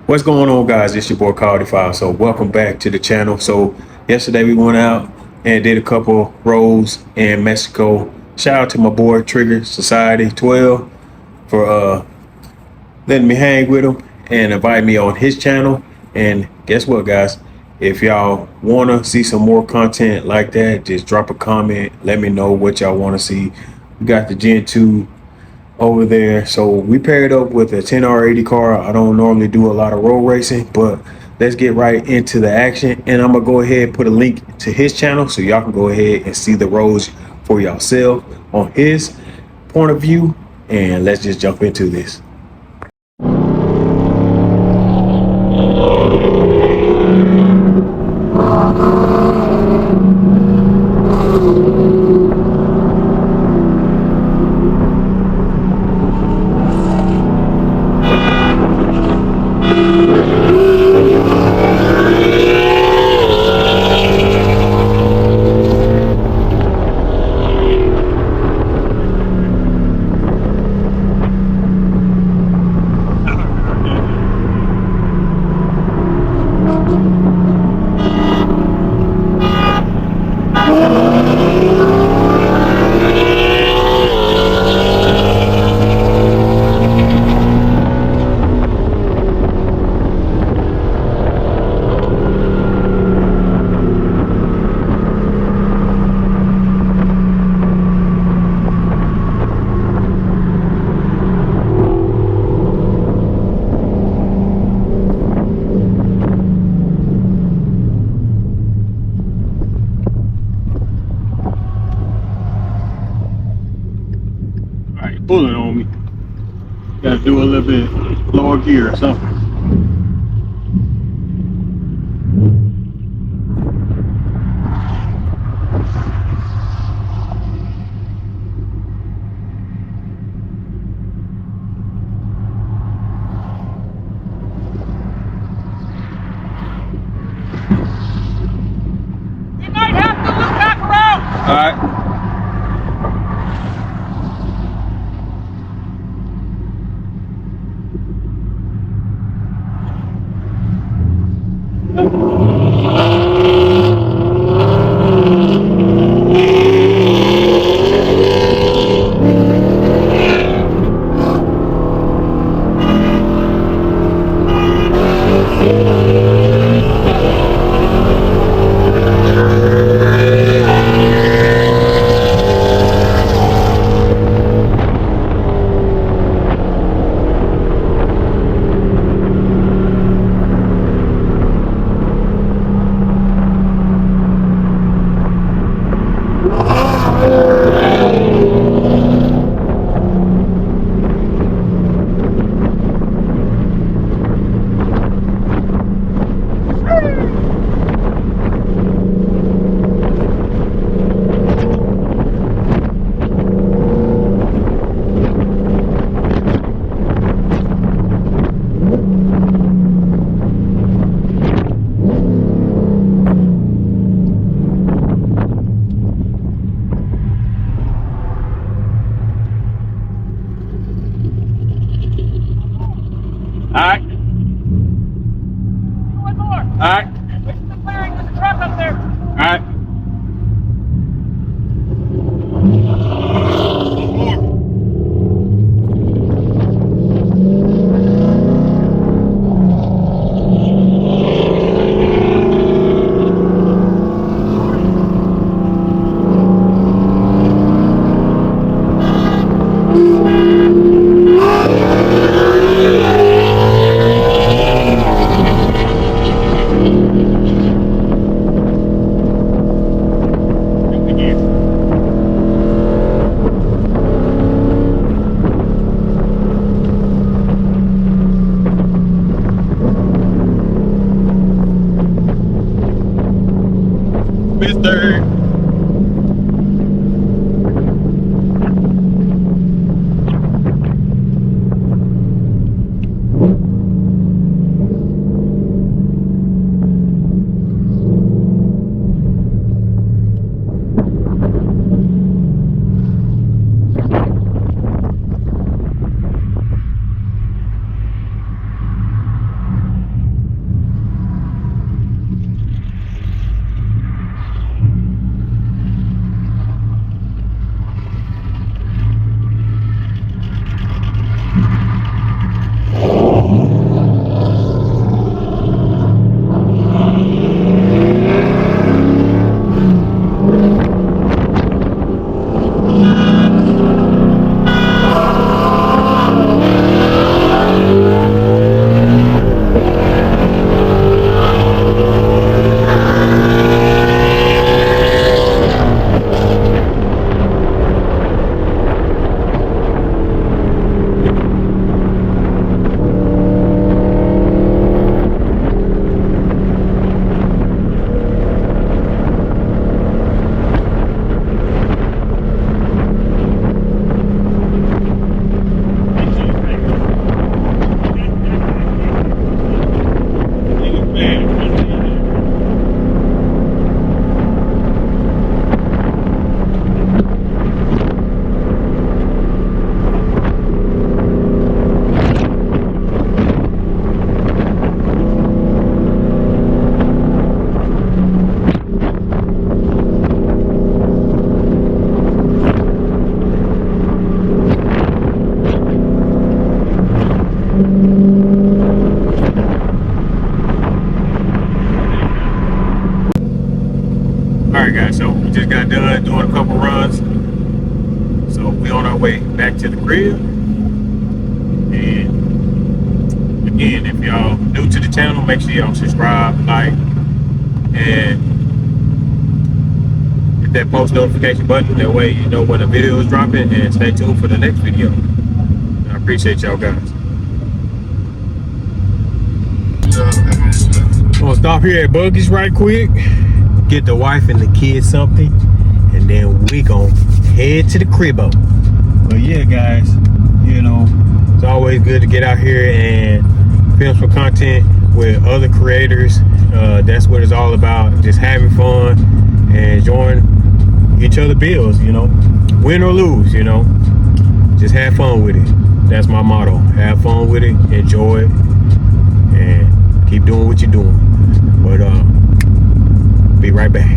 What's going on, guys? It's your boy Cardi Five. So welcome back to the channel. So yesterday we went out and did a couple rows in Mexico. Shout out to my boy Trigger Society 12 for letting me hang with him and invite me on his channel. And guess what, guys? If y'all wanna see some more content like that, just drop a comment. Let me know what y'all wanna see. We got the Gen2 over there. So we paired up with a 10R80 car. I don't normally do a lot of road racing, but let's get right into the action. And I'm gonna go ahead and put a link to his channel so y'all can go ahead and see the roads for yourself on his point of view. And let's just jump into this. Alright, pulling on me. Gotta do a little bit lower gear or something. You might have to look back around. Alright. Alright. One more. Alright. Wait for the clearing. There's a truck up there. Alright. Mister. crib. And again, if y'all new to the channel, make sure y'all subscribe, like, and hit that post notification button. That way you know when a video is dropping, and stay tuned for the next video. I appreciate y'all guys. I'm gonna stop here at Buggy's right quick, get the wife and the kids something, and then we gonna head to the cribbo. But yeah, guys, you know, it's always good to get out here and film some content with other creators. That's what it's all about, just having fun and enjoying each other bills, you know, win or lose, you know, just have fun with it. That's my motto. Have fun with it, enjoy it, and keep doing what you're doing. But be right back.